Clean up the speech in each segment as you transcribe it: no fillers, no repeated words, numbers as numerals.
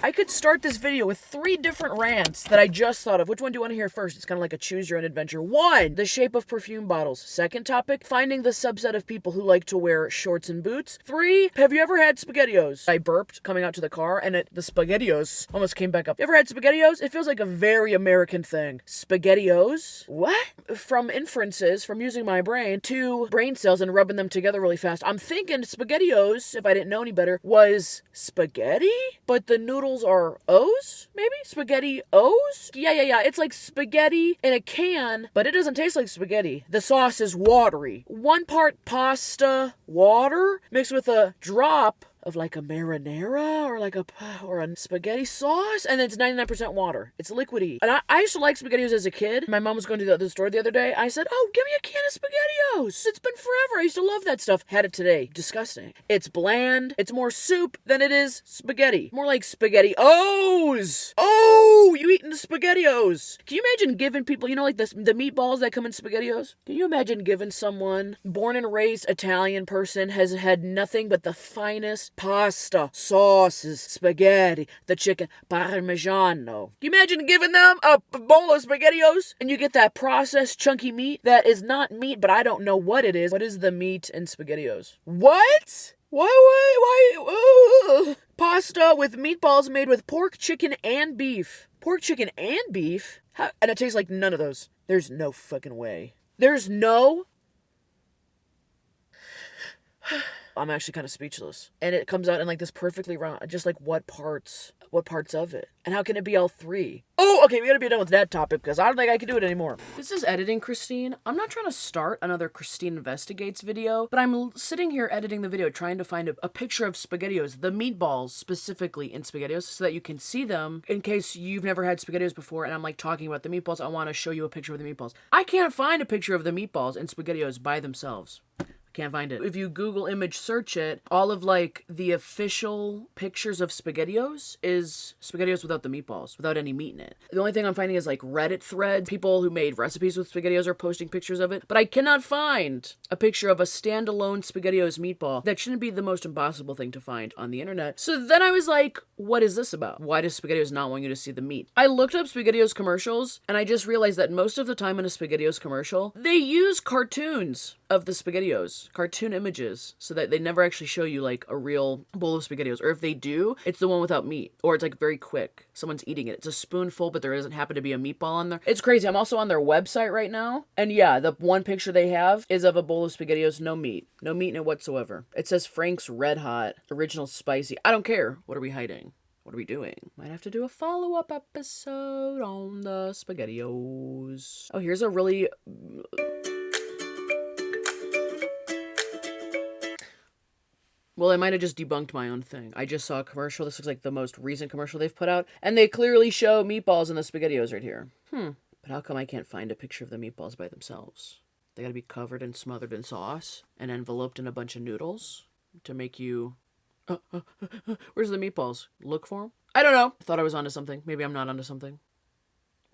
I could start this video with 3 different rants that I just thought of. Which one do you want to hear first? It's kind of like a choose your own adventure. 1, the shape of perfume bottles. Second topic, finding the subset of people who like to wear shorts and boots. 3, have you ever had SpaghettiOs? I burped coming out to the car and the SpaghettiOs almost came back up. You ever had SpaghettiOs? It feels like a very American thing. SpaghettiOs? What? From inferences, from using my brain to brain cells and rubbing them together really fast. I'm thinking SpaghettiOs, if I didn't know any better, was spaghetti? But the noodles are O's? Maybe? SpaghettiOs? Yeah. It's like spaghetti in a can, but it doesn't taste like spaghetti. The sauce is watery. 1 part pasta water mixed with a drop of like a marinara or a spaghetti sauce, and then it's 99% water. It's liquidy. And I used to like SpaghettiOs as a kid. My mom was going to the store the other day. I said, oh, give me a can of SpaghettiOs. It's been forever. I used to love that stuff. Had it today. Disgusting. It's bland. It's more soup than it is spaghetti. More like SpaghettiOs. Oh, you eating the SpaghettiOs. Can you imagine giving people, like the meatballs that come in SpaghettiOs? Can you imagine giving someone, born and raised Italian person, has had nothing but the finest pasta, sauces, spaghetti, the chicken parmigiano. Can you imagine giving them a bowl of SpaghettiOs and you get that processed chunky meat that is not meat, but I don't know what it is. What is the meat in SpaghettiOs? What? Why? Pasta with meatballs made with pork, chicken, and beef. Pork, chicken, and beef? And it tastes like none of those. There's no fucking way. There's no... I'm actually kind of speechless. And it comes out in like this perfectly round, just like what parts of it? And how can it be all 3? Oh, okay, we gotta be done with that topic because I don't think I can do it anymore. This is editing Christine. I'm not trying to start another Christine Investigates video, but I'm sitting here editing the video trying to find a picture of SpaghettiOs, the meatballs specifically in SpaghettiOs, so that you can see them in case you've never had SpaghettiOs before and I'm like talking about the meatballs. I want to show you a picture of the meatballs. I can't find a picture of the meatballs in SpaghettiOs by themselves. Can't find it. If you Google image search it, all of like the official pictures of SpaghettiOs is SpaghettiOs without the meatballs, without any meat in it. The only thing I'm finding is like Reddit threads. People who made recipes with SpaghettiOs are posting pictures of it, but I cannot find a picture of a standalone SpaghettiOs meatball. That shouldn't be the most impossible thing to find on the internet. So then I was like, what is this about? Why does SpaghettiOs not want you to see the meat? I looked up SpaghettiOs commercials and I just realized that most of the time in a SpaghettiOs commercial, they use cartoons of the SpaghettiOs, cartoon images, so that they never actually show you like a real bowl of SpaghettiOs. Or if they do, it's the one without meat, or it's like very quick. Someone's eating it. It's a spoonful, but there doesn't happen to be a meatball on there. It's crazy. I'm also on their website right now, and yeah, the one picture they have is of a bowl of SpaghettiOs, no meat in it whatsoever. It says Frank's Red Hot, original spicy. I don't care. What are we hiding? What are we doing? Might have to do a follow-up episode on the SpaghettiOs. Oh, here's a really... Well, I might have just debunked my own thing. I just saw a commercial. This looks like the most recent commercial they've put out. And they clearly show meatballs in the SpaghettiOs right here. But how come I can't find a picture of the meatballs by themselves? They gotta be covered and smothered in sauce and enveloped in a bunch of noodles to make you... Where's the meatballs? Look for them? I don't know. I thought I was onto something. Maybe I'm not onto something.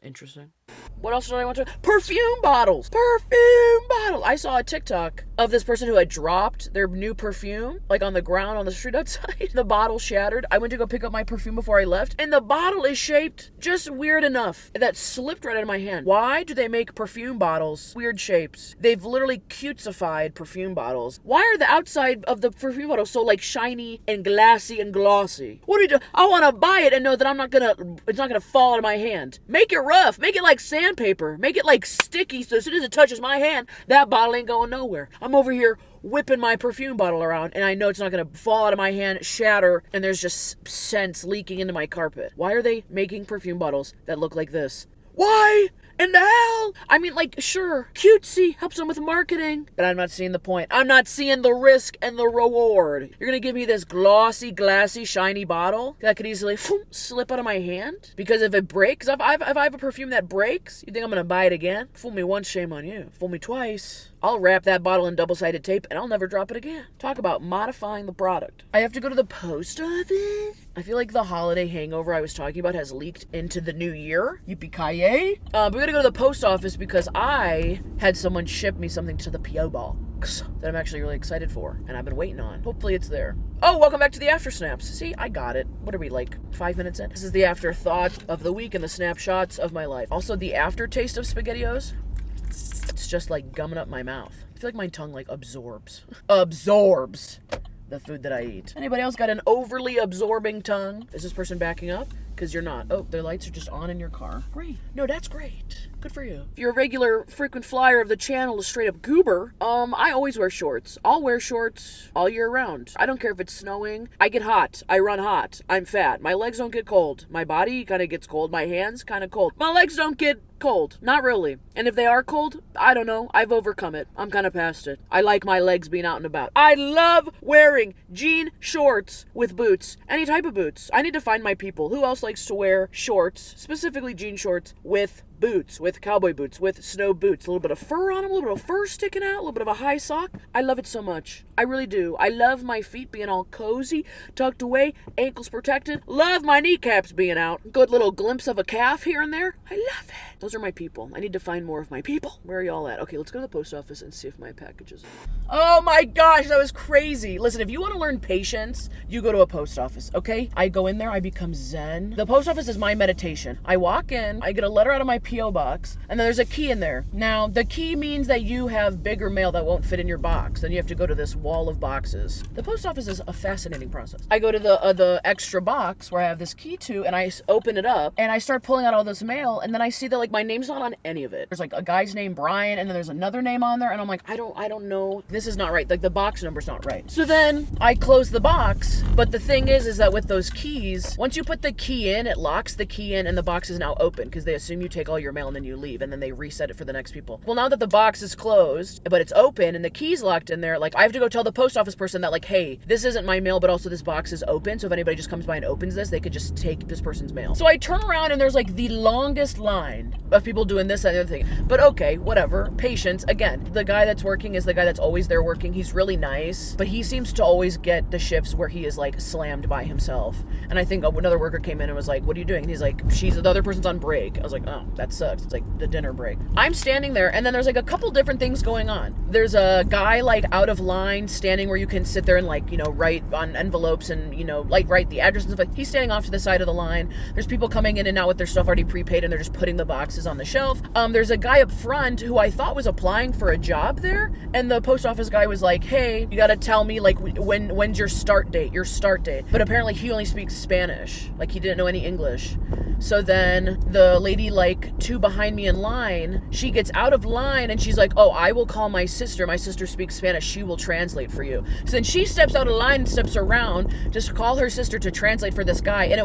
Interesting. What else did I want to... Perfume bottles! Perfume bottles! I saw a TikTok of this person who had dropped their new perfume, like on the ground on the street outside. The bottle shattered. I went to go pick up my perfume before I left, and the bottle is shaped just weird enough that slipped right out of my hand. Why do they make perfume bottles weird shapes? They've literally cutesified perfume bottles. Why are the outside of the perfume bottle so like shiny and glassy and glossy? What do we do? I want to buy it and know that it's not gonna fall out of my hand. Make it rough. Make it like sandpaper. Make it like sticky so as soon as it touches my hand, that bottle ain't going nowhere. I'm over here whipping my perfume bottle around and I know it's not going to fall out of my hand, shatter, and there's just scents leaking into my carpet. Why are they making perfume bottles that look like this? Why in the hell? I mean, like, sure, cutesy helps them with marketing, but I'm not seeing the point. I'm not seeing the risk and the reward. You're gonna give me this glossy, glassy, shiny bottle that could easily slip out of my hand? Because if it breaks, if I have a perfume that breaks, you think I'm gonna buy it again? Fool me once, shame on you. Fool me twice. I'll wrap that bottle in double-sided tape and I'll never drop it again. Talk about modifying the product. I have to go to the post office. I feel like the holiday hangover I was talking about has leaked into the new year. Yippee-ki-yay. We're gonna go to the post office because I had someone ship me something to the P.O. box that I'm actually really excited for and I've been waiting on. Hopefully it's there. Oh, welcome back to the After Snaps. See, I got it. What are we, like 5 minutes in? This is the afterthought of the week and the snapshots of my life. Also, the aftertaste of SpaghettiOs. It's just like gumming up my mouth. I feel like my tongue like absorbs the food that I eat. Anybody else got an overly absorbing tongue? Is this person backing up? Because you're not. Oh, their lights are just on in your car. Great. No, that's great. Good for you. If you're a regular frequent flyer of the channel, a straight up goober, I always wear shorts. I'll wear shorts all year round. I don't care if it's snowing. I get hot. I run hot. I'm fat. My legs don't get cold. My body kind of gets cold. My hands kind of cold. My legs don't get cold. Not really. And if they are cold, I don't know. I've overcome it. I'm kind of past it. I like my legs being out and about. I love wearing jean shorts with boots. Any type of boots. I need to find my people. Who else likes to wear shorts, specifically jean shorts, with boots, with cowboy boots, with snow boots, a little bit of fur on them, a little bit of fur sticking out, a little bit of a high sock. I love it so much. I really do. I love my feet being all cozy, tucked away, ankles protected. Love my kneecaps being out. Good little glimpse of a calf here and there. I love it. Those are my people. I need to find more of my people. Where are y'all at? Okay, let's go to the post office and see if my package is. Oh my gosh, that was crazy. Listen, if you want to learn patience, you go to a post office, okay? I go in there, I become zen. The post office is my meditation. I walk in, I get a letter out of my P.O. box, and then there's a key in there. Now, the key means that you have bigger mail that won't fit in your box. Then you have to go to this wall of boxes. The post office is a fascinating process. I go to the extra box where I have this key to, and I open it up, and I start pulling out all this mail, and then I see that like my name's not on any of it. There's like a guy's name, Brian, and then there's another name on there, and I'm like, I don't know. This is not right. Like the box number's not right. So then I close the box, but the thing is that with those keys, once you put the key in, it locks the key in, and the box is now open because they assume you take all your mail and then you leave, and then they reset it for the next people. Well, now that the box is closed, but it's open and the key's locked in there, like I have to go tell the post office person that like, hey, this isn't my mail, but also this box is open, so if anybody just comes by and opens this, they could just take this person's mail. So I turn around and there's like the longest line of people doing this and the other thing. But okay, whatever. Patience. Again, the guy that's working is the guy that's always there working. He's really nice, but he seems to always get the shifts where he is like slammed by himself. And I think another worker came in and was like, what are you doing? And he's like, the other person's on break. I was like, oh, that sucks. It's like the dinner break. I'm standing there, and then there's like a couple different things going on. There's a guy like out of line standing where you can sit there and like, write on envelopes and, like write the address and stuff. He's standing off to the side of the line. There's people coming in and out with their stuff already prepaid, and they're just putting the boxes on the shelf. There's a guy up front who I thought was applying for a job there, and the post office guy was like, hey, you gotta tell me like when's your start date. But apparently he only speaks Spanish. Like he didn't know any English. So then the lady like two behind me in line, she gets out of line and she's like, oh, I will call my sister. My sister speaks Spanish. She will translate for you. So then she steps out of line and steps around just to call her sister to translate for this guy. And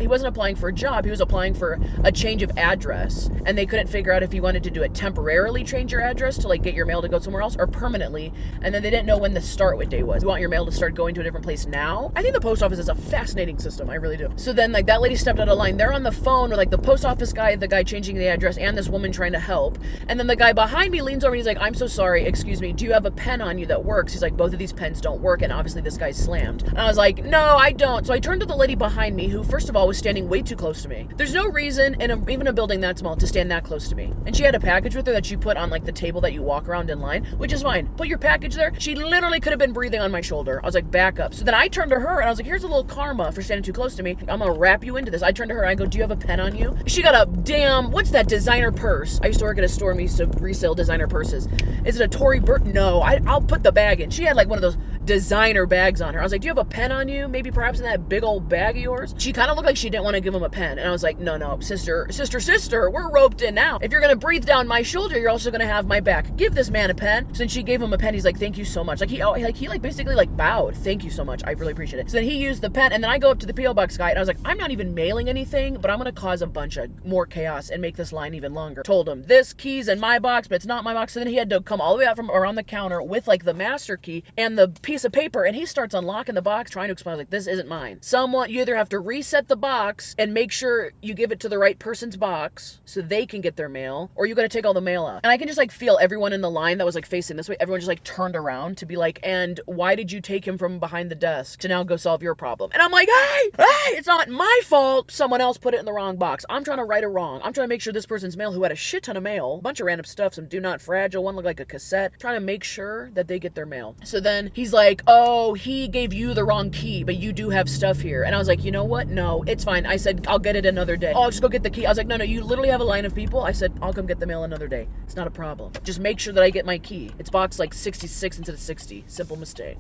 he wasn't applying for a job. He was applying for a change of address. And they couldn't figure out if he wanted to do it temporarily, change your address to like get your mail to go somewhere else, or permanently. And then they didn't know when the start day was. You want your mail to start going to a different place now? I think the post office is a fascinating system. I really do. So then like that lady stepped out of line. They're on the phone with like the post office guy, the guy changing the address, and this woman trying to help. And then the guy behind me leans over and he's like, I'm so sorry, excuse me, do you have a pen on you that works? He's like, both of these pens don't work, and obviously this guy's slammed. And I was like, no, I don't. So I turned to the lady behind me, who first of all was standing way too close to me. There's no reason in even a building that small to stand that close to me. And she had a package with her that she put on like the table that you walk around in line, which is fine. Put your package there. She literally could have been breathing on my shoulder. I was like, back up. So then I turned to her and I was like, here's a little karma for standing too close to me. I'm gonna wrap you into this. I turned to her and I go, do you have a pen on you? She got a damn, what's that designer purse? I used to work at a store and we used to resell designer purses. Is it a Tory Burch? No, I'll put the bag in. She had like one of those designer bags on her. I was like, do you have a pen on you? Maybe perhaps in that big old bag of yours? She kind of looked like she didn't want to give him a pen. And I was like, no, sister, we're roped in now. If you're going to breathe down my shoulder, you're also going to have my back. Give this man a pen. So then she gave him a pen. He's like, thank you so much. He basically bowed. Thank you so much. I really appreciate it. So then he used the pen, and then I go up to the P.O. Box guy and I was like, I'm not even mailing anything, but I'm going to cause a bunch of more chaos and make this line even longer. Told him, this key's in my box, but it's not my box. So then he had to come all the way out from around the counter with like the master key and the piece of paper, and he starts unlocking the box, trying to explain, like, this isn't mine. You either have to reset the box and make sure you give it to the right person's box so they can get their mail, or you gotta take all the mail out. And I can just like feel everyone in the line that was like facing this way, everyone just like turned around to be like, and why did you take him from behind the desk to now go solve your problem? And I'm like, hey, it's not my fault. Someone else put it in the wrong box. I'm trying to right a wrong. I'm trying to make sure this person's mail, who had a shit ton of mail, a bunch of random stuff, some do not fragile, one looked like a cassette, trying to make sure that they get their mail. So then he's like, oh, he gave you the wrong key, but you do have stuff here. And I was like, you know what? No, it's fine. I said, I'll get it another day. Oh, I'll just go get the key. I was like, no, you literally have a line of people. I said, I'll come get the mail another day. It's not a problem. Just make sure that I get my key. It's boxed like 66 instead of 60. Simple mistake.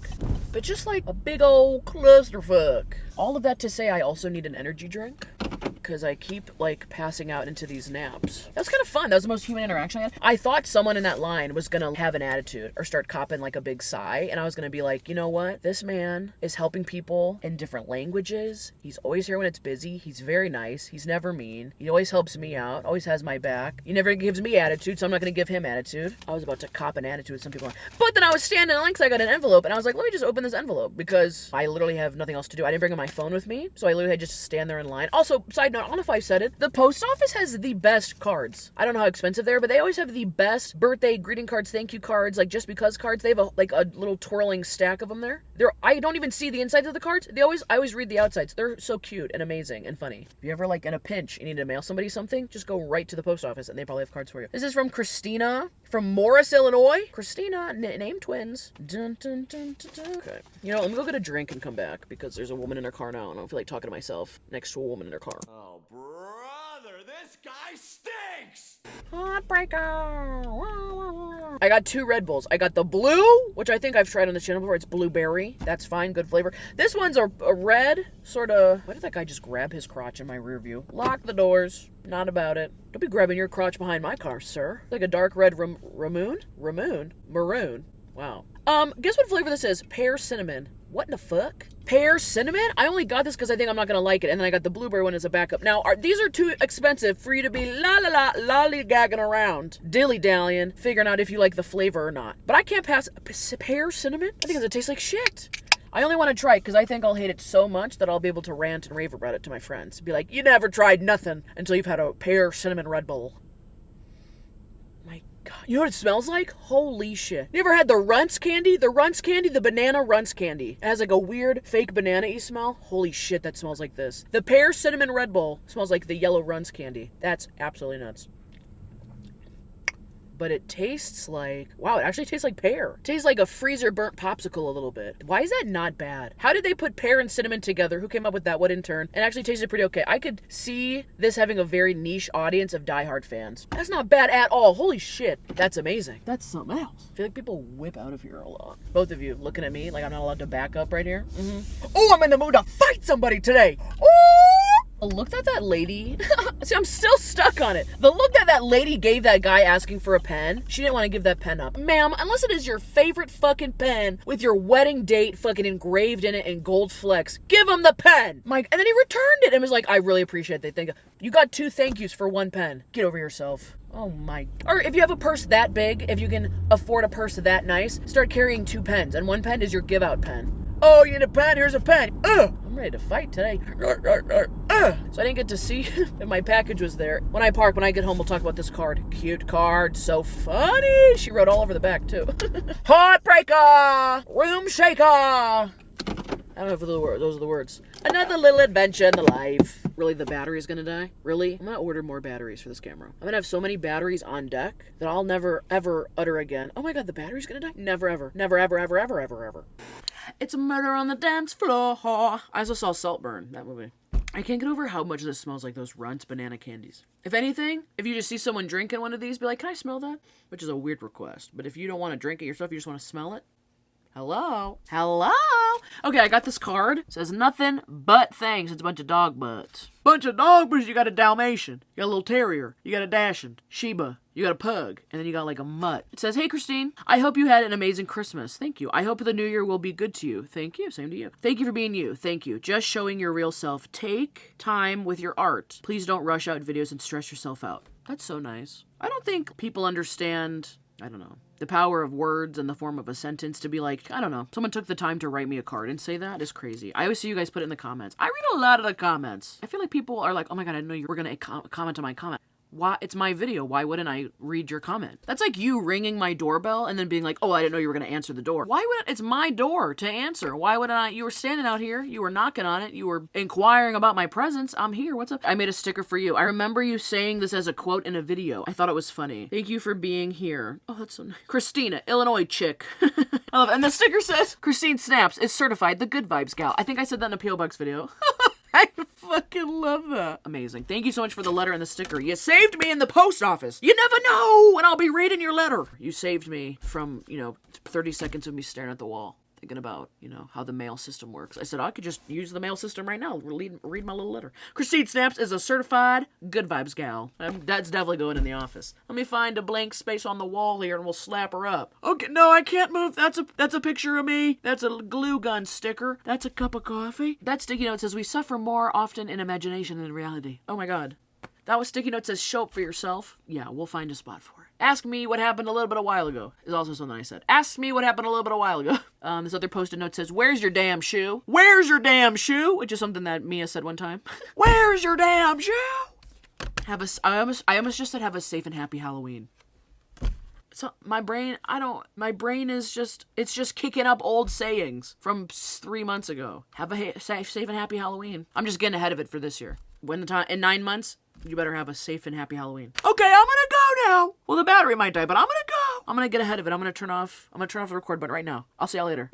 But just like a big old clusterfuck. All of that to say, I also need an energy drink because I keep like passing out into these naps. That was kind of fun. That was the most human interaction I had. I thought someone in that line was gonna have an attitude or start copping like a big sigh, and I was gonna be like, you know what? This man is helping people in different languages. He's always here when it's busy. He's very nice. He's never mean. He always helps me out. Always has my back. He never gives me attitude, so I'm not gonna give him attitude. I was about to cop an attitude with some people. But then I was standing in line because I got an envelope, and I was like, let me just open this envelope because I literally have nothing else to do. I didn't bring my phone with me, so I literally had just to stand there in line. Also, side note, I don't know if I said it, the post office has the best cards. I don't know how expensive they are, but they always have the best birthday greeting cards, thank you cards, like just because cards. They have a little twirling stack of them there. I don't even see the insides of the cards. I always read the outsides. They're so cute and amazing and funny. If you ever like in a pinch, you need to mail somebody something, just go right to the post office and they probably have cards for you. This is from Christina from Morris, Illinois. Christina, name twins. Dun, dun, dun, dun, dun. Okay. You know, let me go get a drink and come back because there's a woman in her car now and I don't feel like talking to myself next to a woman in her car. Oh, brother, this guy stinks! Heartbreaker. I got 2 Red Bulls. I got the blue, which I think I've tried on the channel before. It's blueberry. That's fine. Good flavor. This one's a red, sort of... Why did that guy just grab his crotch in my rear view? Lock the doors. Not about it. Don't be grabbing your crotch behind my car, sir. Like a dark red maroon. Wow. Guess what flavor this is? Pear cinnamon. What in the fuck? Pear cinnamon? I only got this because I think I'm not gonna like it, and then I got the blueberry one as a backup. Now, these are too expensive for you to be lollygagging around, dilly-dallying, figuring out if you like the flavor or not. But I can't pass pear cinnamon? I think it tastes like shit. I only want to try it because I think I'll hate it so much that I'll be able to rant and rave about it to my friends. Be like, you never tried nothing until you've had a pear cinnamon Red Bull. God, you know what it smells like? Holy shit. You ever had the Runts candy? The Runts candy, the banana Runts candy. It has like a weird fake banana-y smell. Holy shit, that smells like this. The pear cinnamon Red Bull smells like the yellow Runts candy. That's absolutely nuts. But it tastes like, wow, it actually tastes like pear. It tastes like a freezer burnt popsicle a little bit. Why is that not bad? How did they put pear and cinnamon together? Who came up with that? What intern? It actually tasted pretty okay. I could see this having a very niche audience of diehard fans. That's not bad at all. Holy shit. That's amazing. That's something else. I feel like people whip out of here a lot. Both of you looking at me like I'm not allowed to back up right here. Oh, I'm in the mood to fight somebody today. The look that that lady, see, I'm still stuck on it. The look that that lady gave that guy asking for a pen, she didn't want to give that pen up. Ma'am, unless it is your favorite fucking pen with your wedding date fucking engraved in it in gold flecks, give him the pen. Mike, and then he returned it and was like, I really appreciate it. Thank you. You got 2 thank yous for 1 pen. Get over yourself. Oh my. Or if you have a purse that big, if you can afford a purse that nice, start carrying 2 pens. And 1 pen is your give out pen. Oh, you need a pen? Here's a pen. I'm ready to fight today. So I didn't get to see if my package was there. When I get home, we'll talk about this card. Cute card, so funny. She wrote all over the back, too. Heartbreaker! Room shaker! I don't know if those are the words. Another little adventure in the life. Really, the battery's gonna die? Really? I'm gonna order more batteries for this camera. I'm gonna have so many batteries on deck that I'll never, ever utter again. Oh my god, the battery's gonna die? Never, ever. Never, ever, ever, ever, ever, ever. It's a murder on the dance floor. I also saw Saltburn, that movie. I can't get over how much this smells like those Runts banana candies. If anything, if you just see someone drinking one of these, be like, can I smell that? Which is a weird request. But if you don't want to drink it yourself, you just want to smell it. Hello? Hello? Okay, I got this card. It says nothing but thanks. It's a bunch of dog butts. Bunch of dog butts. You got a Dalmatian. You got a little terrier. You got a Dachshund. Shiba. You got a pug. And then you got like a mutt. It says, hey, Christine. I hope you had an amazing Christmas. Thank you. I hope the new year will be good to you. Thank you. Same to you. Thank you for being you. Thank you. Just showing your real self. Take time with your art. Please don't rush out videos and stress yourself out. That's so nice. I don't think people understand I don't know. The power of words in the form of a sentence to be like, I don't know. Someone took the time to write me a card and say that is crazy. I always see you guys put it in the comments. I read a lot of the comments. I feel like people are like, oh my God, I didn't know you were going to comment on my comment. Why? It's my video. Why wouldn't I read your comment? That's like you ringing my doorbell and then being like, oh, I didn't know you were going to answer the door. Why would it's my door to answer? Why wouldn't I? You were standing out here. You were knocking on it. You were inquiring about my presence. I'm here. What's up? I made a sticker for you. I remember you saying this as a quote in a video. I thought it was funny. Thank you for being here. Oh, that's so nice. Christina, Illinois chick. I love it. And the sticker says, Christine Snaps is certified the good vibes gal. I think I said that in a P.O. Box video. I fucking love that. Amazing. Thank you so much for the letter and the sticker. You saved me in the post office. You never know when I'll be reading your letter. You saved me from, 30 seconds of me staring at the wall, thinking about, how the mail system works. I said, I could just use the mail system right now. Read my little letter. Christine Snaps is a certified good vibes gal. That's definitely going in the office. Let me find a blank space on the wall here and we'll slap her up. Okay, no, I can't move. That's a picture of me. That's a glue gun sticker. That's a cup of coffee. That sticky note says we suffer more often in imagination than reality. Oh my God. That was sticky note says show up for yourself. Yeah, we'll find a spot for it. Ask me what happened a little bit a while ago is also something I said. Ask me what happened a little bit a while ago. This other post-it note says, where's your damn shoe? Where's your damn shoe? Which is something that Mia said one time. Where's your damn shoe? I almost just said have a safe and happy Halloween. So my brain is just kicking up old sayings from 3 months ago. Have a safe and happy Halloween. I'm just getting ahead of it for this year. In 9 months, you better have a safe and happy Halloween. Okay, I'm gonna go now. Well, the battery might die, but I'm gonna go. I'm gonna get ahead of it. I'm gonna turn off the record button right now. I'll see y'all later.